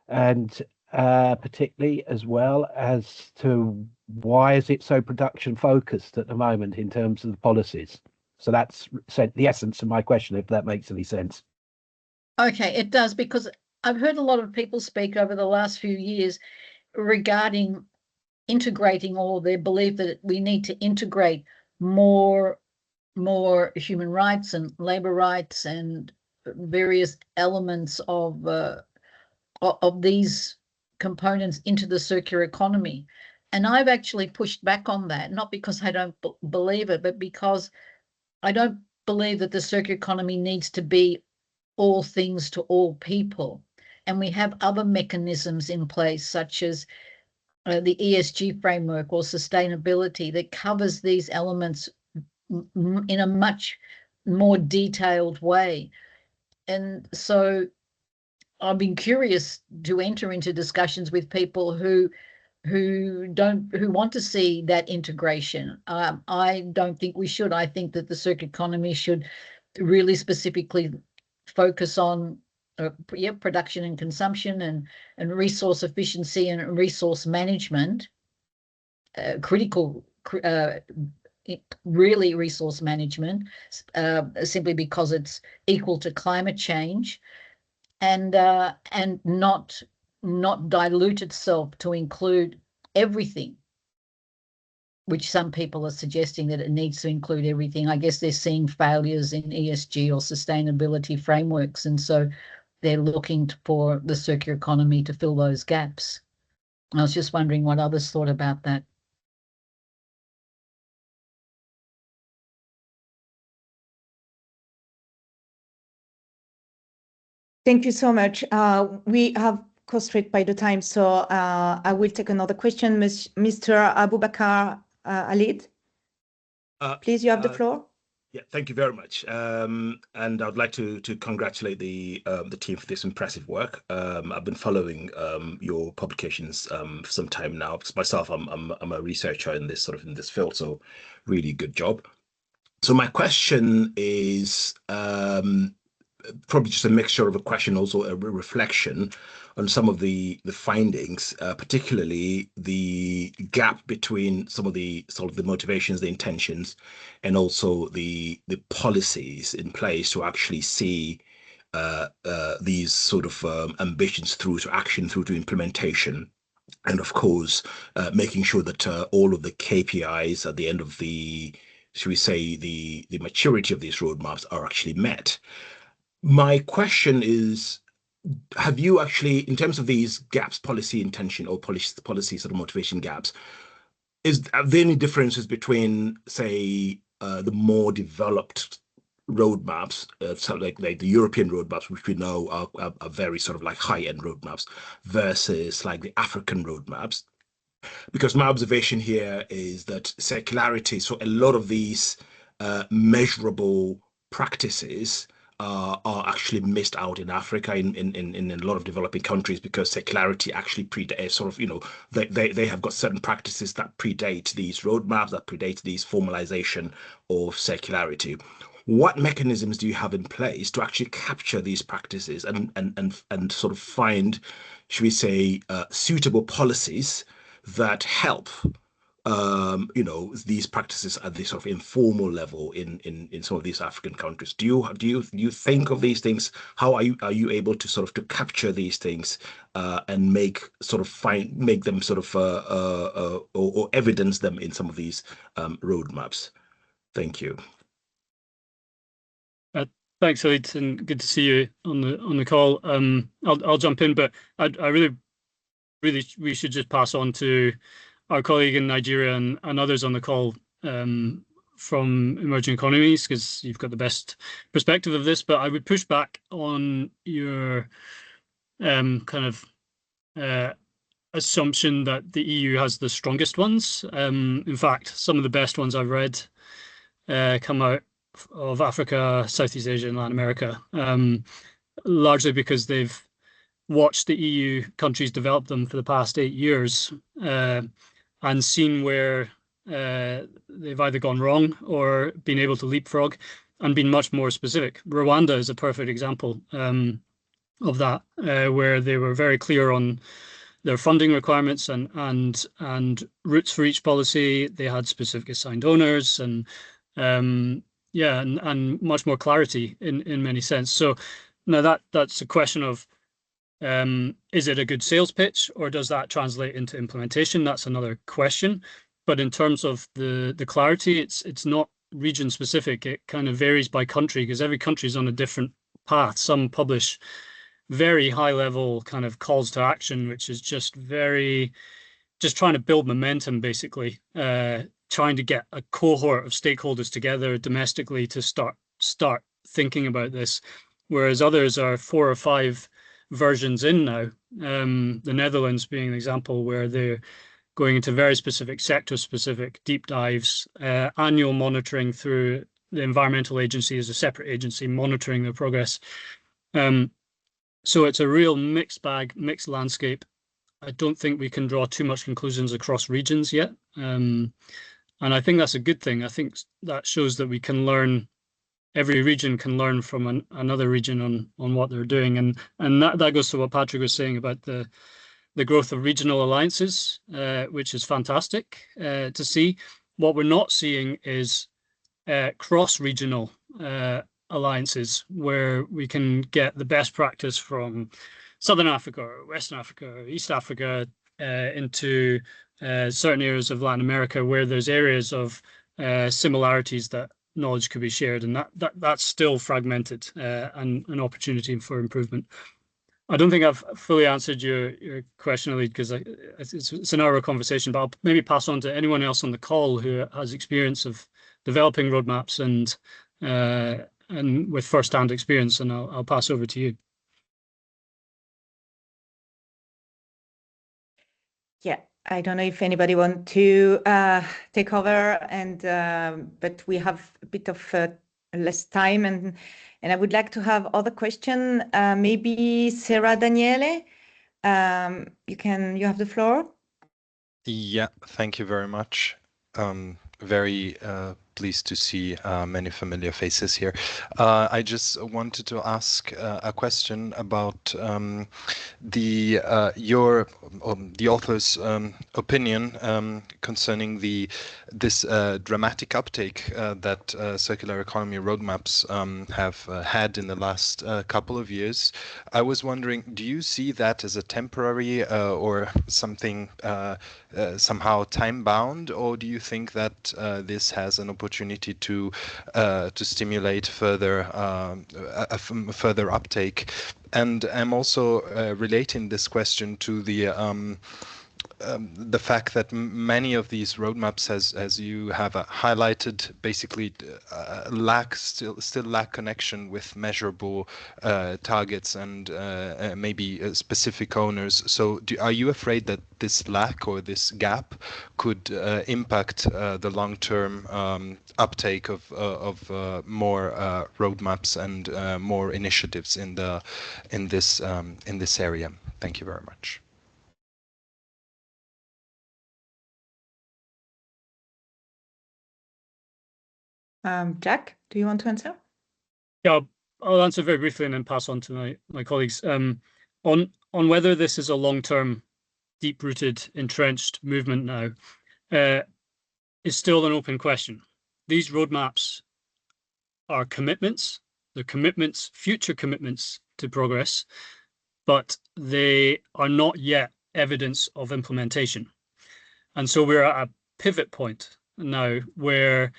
and particularly as well as to why is it so production focused at the moment in terms of the policies. So that's the essence of my question, if that makes any sense. Okay, it does, because I've heard a lot of people speak over the last few years regarding integrating, or their belief that we need to integrate more human rights and labor rights and various elements of these components into the circular economy. And I've actually pushed back on that, not because I don't believe it, but because I don't believe that the circular economy needs to be all things to all people. And we have other mechanisms in place, such as the ESG framework or sustainability, that covers these elements in a much more detailed way. And so I've been curious to enter into discussions with people who who want to see that integration. I don't think we should. I think that the circular economy should really specifically focus on production and consumption and resource efficiency and resource management, really resource management, simply because it's equal to climate change, and not dilute itself to include everything, which some people are suggesting that it needs to include everything. I guess they're seeing failures in ESG or sustainability frameworks, and so they're looking for the circular economy to fill those gaps. I was just wondering what others thought about that. Thank you so much. We have constrained by the time, so I will take another question. Mr. Abubakar Alid, please, you have the floor. Yeah, thank you very much. And I'd like to congratulate the team for this impressive work. I've been following your publications for some time now. Because myself, I'm a researcher in this field, so really good job. So my question is probably just a mixture of a question, also a reflection on some of the findings, particularly the gap between some of the motivations, the intentions, and also the policies in place to actually see these sort of ambitions through to action, through to implementation. And of course, making sure that all of the KPIs at the end of the, should we say, the maturity of these roadmaps are actually met. My question is, have you actually, in terms of these gaps, policy intention or policy sort of motivation gaps, are there any differences between, say, the more developed roadmaps, so like the European roadmaps, which we know are very sort of like high-end roadmaps, versus like the African roadmaps? Because my observation here is that circularity, so a lot of these measurable practices are actually missed out in Africa, in a lot of developing countries, because circularity actually predates sort of, you know, they have got certain practices that predate these roadmaps, that predate these formalization of circularity. What mechanisms do you have in place to actually capture these practices and sort of find, should we say, suitable policies that help you know, these practices at this sort of informal level in some of these African countries? Do you think of these things? How are you able to sort of to capture these things and make them sort of or evidence them in some of these roadmaps? Thank you. Thanks, Elite, and good to see you on the call. I'll jump in, but I really we should just pass on to our colleague in Nigeria and others on the call from emerging economies, because you've got the best perspective of this. But I would push back on your kind of assumption that the EU has the strongest ones. In fact, some of the best ones I've read come out of Africa, Southeast Asia, and Latin America, largely because they've watched the EU countries develop them for the past 8 years and seen where they've either gone wrong or been able to leapfrog and been much more specific. Rwanda is a perfect example of that, where they were very clear on their funding requirements and routes for each policy. They had specific assigned owners and and much more clarity in many sense. So now that's a question of, is it a good sales pitch, or does that translate into implementation? That's another question. But in terms of the clarity, it's not region specific. It kind of varies by country, because every country is on a different path. Some publish very high level kind of calls to action, which is just trying to build momentum, basically, trying to get a cohort of stakeholders together domestically to start thinking about this, whereas others are 4 or 5 versions in now. The Netherlands being an example, where they're going into very specific sector-specific deep dives, annual monitoring through the environmental agency as a separate agency, monitoring their progress. So it's a real mixed bag, mixed landscape. I don't think we can draw too much conclusions across regions yet. And I think that's a good thing. I think that shows that we can learn, every region can learn from another region on what they're doing. And that goes to what Patrick was saying about the growth of regional alliances, which is fantastic to see. What we're not seeing is cross-regional alliances where we can get the best practice from Southern Africa or Western Africa or East Africa into certain areas of Latin America where there's areas of similarities that knowledge could be shared, and that's still fragmented and an opportunity for improvement. I don't think I've fully answered your question, Ali, because it's an hour conversation, but I'll maybe pass on to anyone else on the call who has experience of developing roadmaps and with first-hand experience, and I'll pass over to you. Yeah, I don't know if anybody wants to take over, and but we have a bit of less time, and I would like to have other question. Maybe Sarah Daniele, you have the floor. Yeah, thank you very much. Very pleased to see many familiar faces here. I just wanted to ask a question about the author's opinion concerning this dramatic uptake that circular economy roadmaps have had in the last couple of years. I was wondering, do you see that as a temporary or something somehow time bound, or do you think that this has an opportunity to stimulate further further uptake? And I'm also relating this question to the fact that many of these roadmaps, as you have highlighted, basically still lack connection with measurable targets and maybe specific owners. So are you afraid that this lack or this gap could impact the long-term uptake of more roadmaps and more initiatives in this area? Thank you very much. Jack, do you want to answer? Yeah, I'll answer very briefly and then pass on to my colleagues. On whether this is a long-term, deep-rooted, entrenched movement now is still an open question. These roadmaps are commitments. They're commitments, future commitments to progress, but they are not yet evidence of implementation. And so we're at a pivot point now where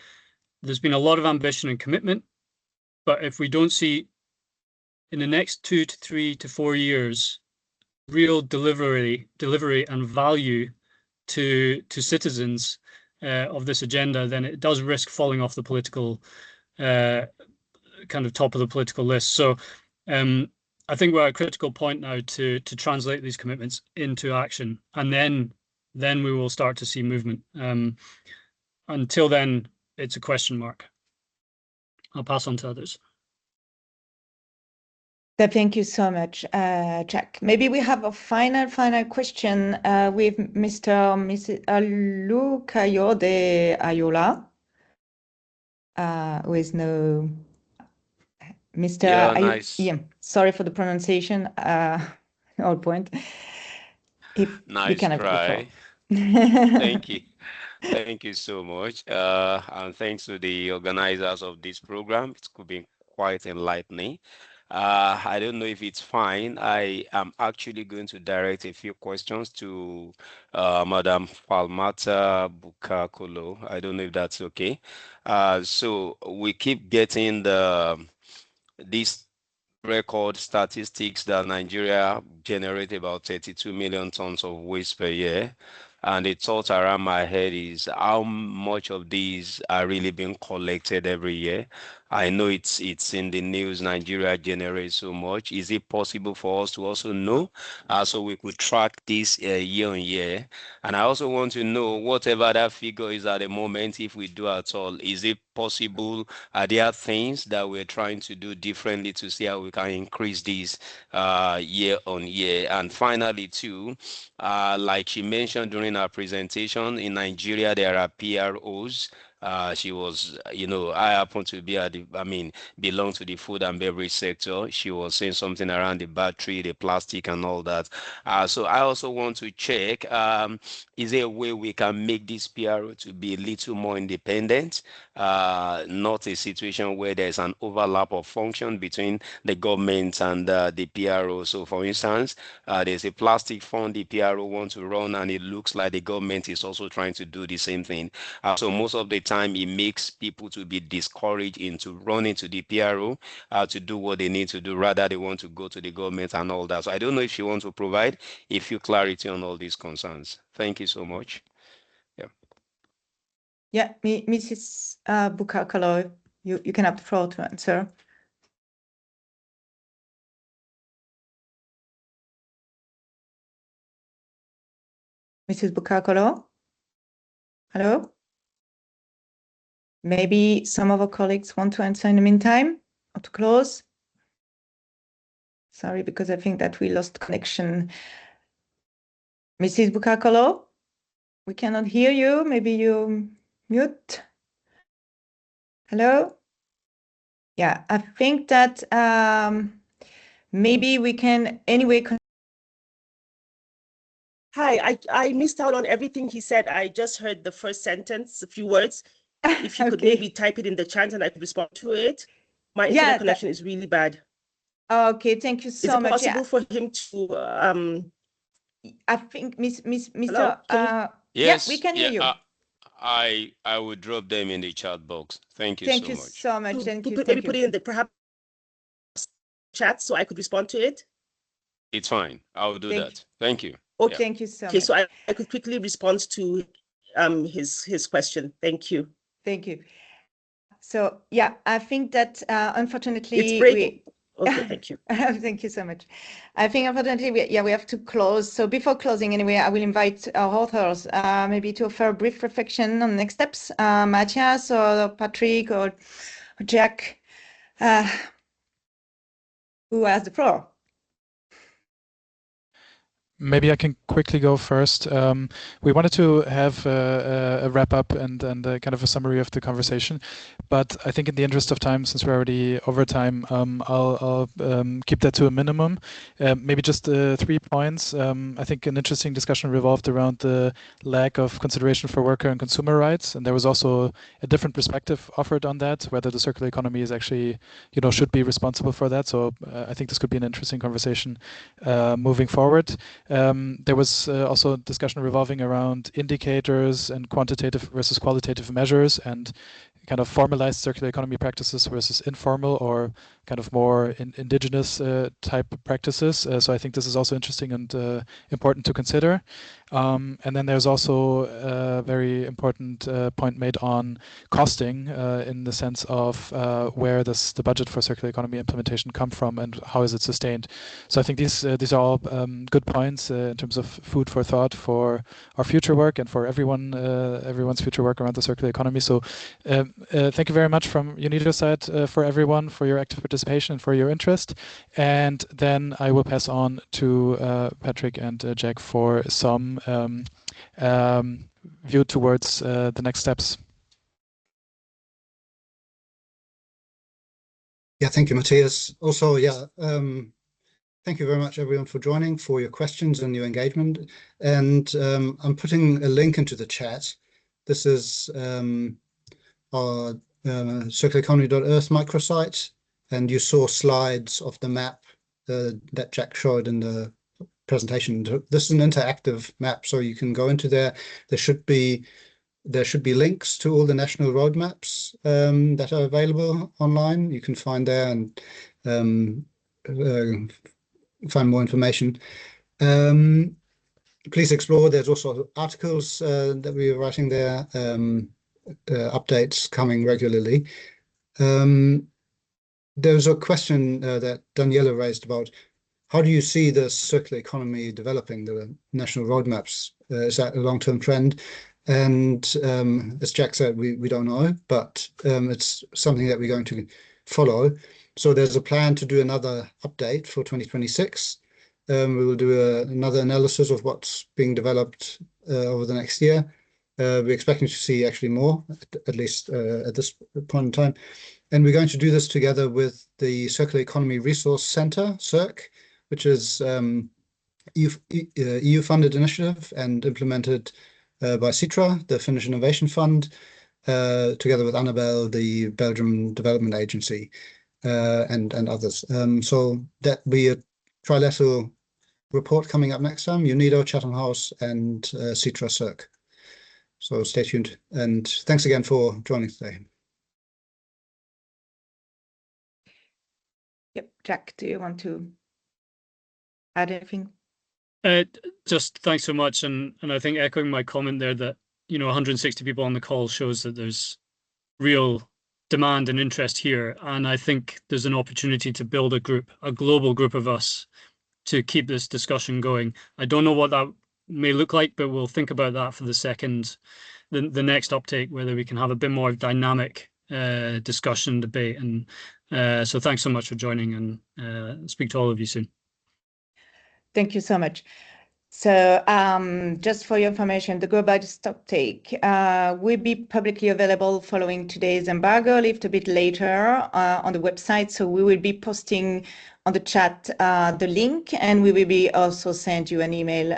there's been a lot of ambition and commitment, but if we don't see in the next 2 to 3 to 4 years real delivery and value to citizens of this agenda, then it does risk falling off the political kind of top of the political list. So I think we're at a critical point now to translate these commitments into action, and then we will start to see movement. Until then, it's a question mark. I'll pass on to others. Thank you so much, Jack. Maybe we have a final question with Mrs. Alucayo de Ayola, who is no Mr. Yeah, nice. Yeah, sorry for the pronunciation. All point. If Nice you can have try. the Thank you. Thank you so much. And thanks to the organizers of this program. It could be quite enlightening. I don't know if it's fine. I am actually going to direct a few questions to Madam Falmata Bukakolo. I don't know if that's okay. So we keep getting these record statistics that Nigeria generate about 32 million tons of waste per year. And the thought around my head is how much of these are really being collected every year. I know it's in the news. Nigeria generates so much. Is it possible for us to also know, so we could track this year on year? And I also want to know, whatever that figure is at the moment, if we do at all, is it possible? Are there things that we're trying to do differently to see how we can increase this year on year? And finally, too, like she mentioned during our presentation, in Nigeria there are PROs. She was, I happen to be belong to the food and beverage sector. She was saying something around the battery, the plastic, and all that. So I also want to check, is there a way we can make this PRO to be a little more independent? Not a situation where there's an overlap of function between the government and the PRO. So for instance, there's a plastic fund the PRO wants to run, and it looks like the government is also trying to do the same thing. So most of the time it makes people to be discouraged into running to the PRO to do what they need to do, rather they want to go to the government and all that. So I don't know if you want to provide a few clarity on all these concerns. Thank you so much. Yeah, Mrs. Bukakalo, you can have the floor to answer. Mrs. Bukakalo? Hello? Maybe some of our colleagues want to answer in the meantime or to close. Sorry, because I think that we lost connection. Mrs. Bukakalo, we cannot hear you. Maybe you mute. Hello? Yeah, I think that maybe we can anyway. Hi, I missed out on everything he said. I just heard the first sentence, a few words. If you could maybe type it in the chat and I could respond to it. My internet connection is really bad. Okay, thank you so much. Is it possible for him to I think Mr. Yes, we can hear you. I would drop them in the chat box. Thank you thank so you much. So much. Thank you. Maybe put it in the perhaps chat so I could respond to it. It's fine. I'll do that. Thank you. Oh, thank you so much. Okay, so I could quickly respond to his question. Thank you. Thank you. So yeah, I think that unfortunately it's breaking. Okay, thank you. Thank you so much. I think unfortunately we have to close. So before closing anyway, I will invite our authors maybe to offer a brief reflection on next steps. Matthias or Patrick or Jack, who has the floor? Maybe I can quickly go first. We wanted to have a wrap up and kind of a summary of the conversation, but I think in the interest of time, since we're already over time, I'll keep that to a minimum. Maybe just 3 points. I think an interesting discussion revolved around the lack of consideration for worker and consumer rights, and there was also a different perspective offered on that, whether the circular economy is actually, should be responsible for that. So I think this could be an interesting conversation moving forward. There was also discussion revolving around indicators and quantitative versus qualitative measures and kind of formalized circular economy practices versus informal or kind of more indigenous type practices. So I think this is also interesting and important to consider. And then there's also a very important point made on costing in the sense of where does the budget for circular economy implementation come from and how is it sustained. So I think these are all good points in terms of food for thought for our future work and for everyone's future work around the circular economy. So thank you very much from UNIDO's side for everyone for your active participation and for your interest. And then I will pass on to Patrick and Jack for some view towards the next steps. Yeah, thank you, Matthias. Also, thank you very much, everyone, for joining, for your questions and your engagement. And I'm putting a link into the chat. This is our circulareconomy.earth microsite, and you saw slides of the map that Jack showed in the presentation. This is an interactive map, so you can go into there. There should be links to all the national roadmaps that are available online. You can find there and find more information. Please explore. There's also articles that we are writing there, updates coming regularly. There's a question that Daniela raised about how do you see the circular economy developing, the national roadmaps? Is that a long-term trend? And as Jack said, we don't know, but it's something that we're going to follow. So there's a plan to do another update for 2026. We will do another analysis of what's being developed over the next year. We're expecting to see actually more, at least at this point in time. And we're going to do this together with the Circular Economy Resource Centre, CERC, which is EU-funded initiative and implemented by Citra, the Finnish Innovation Fund, together with Annabelle, the Belgium Development Agency, and others. So that will be a trilateral report coming up next time, UNIDO, Chatham House, and Citra CERC. So stay tuned. And thanks again for joining today. Yep, Jack, do you want to add anything? Just thanks so much, and I think echoing my comment there that 160 people on the call shows that there's real demand and interest here, and I think there's an opportunity to build a global group of us to keep this discussion going. I don't know what that may look like, but we'll think about that for the next uptake, whether we can have a bit more dynamic discussion, debate, and so thanks so much for joining, and speak to all of you soon. Thank you so much. So just for your information, the Global Stocktake will be publicly available following today's embargo, a little bit later on the website. So we will be posting on the chat the link, and we will be also send you an email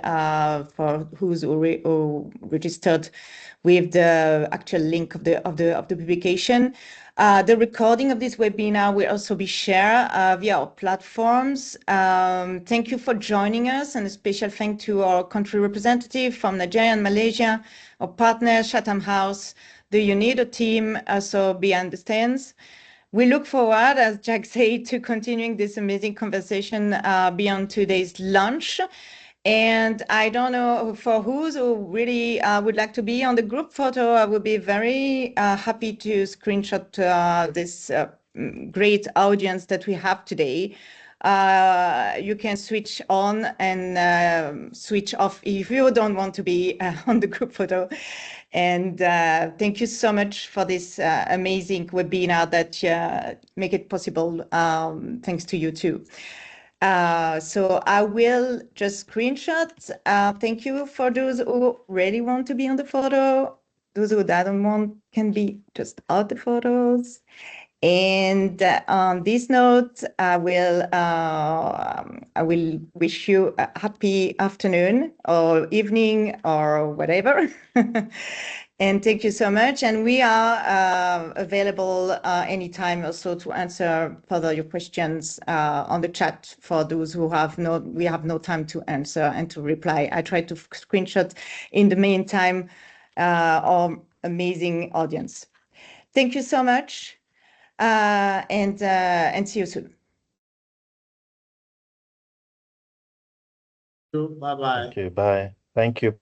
for who's registered with the actual link of the publication. The recording of this webinar will also be shared via our platforms. Thank you for joining us, and a special thank to our country representative from Nigeria and Malaysia, our partner Chatham House, the UNIDO team also behind the stands. We look forward, as Jack said, to continuing this amazing conversation beyond today's lunch. And I don't know for who really would like to be on the group photo. I would be very happy to screenshot this great audience that we have today. You can switch on and switch off if you don't want to be on the group photo. And thank you so much for this amazing webinar that make it possible. Thanks to you too. So I will just screenshot. Thank you for those who really want to be on the photo. Those who don't want can be just out the photos. And on this note, I will wish you a happy afternoon or evening or whatever. And thank you so much. And we are available anytime also to answer further your questions on the chat for those who we have no time to answer and to reply. I try to screenshot in the meantime our amazing audience. Thank you so much. And see you soon. Bye-bye. Thank you. Bye. Thank you.